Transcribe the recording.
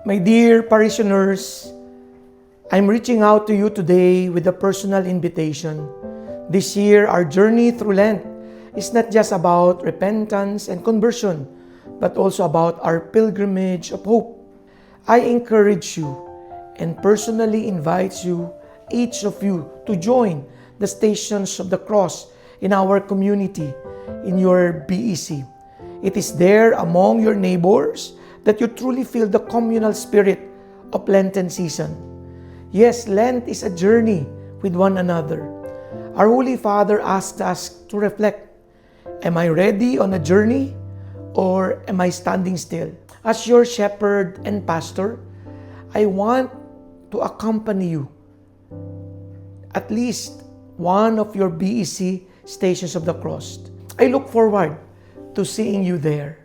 My dear parishioners, I'm reaching out to you today with a personal invitation. This year, our journey through Lent is not just about repentance and conversion, but also about our pilgrimage of hope. I encourage you and personally invite you, each of you, to join the Stations of the Cross in our community, in your BEC. It is there among your neighbors that you truly feel the communal spirit of Lenten season. Yes, Lent is a journey with one another. Our Holy Father asks us to reflect, am I ready on a journey or am I standing still? As your shepherd and pastor, I want to accompany you at least one of your BEC Stations of the Cross. I look forward to seeing you there.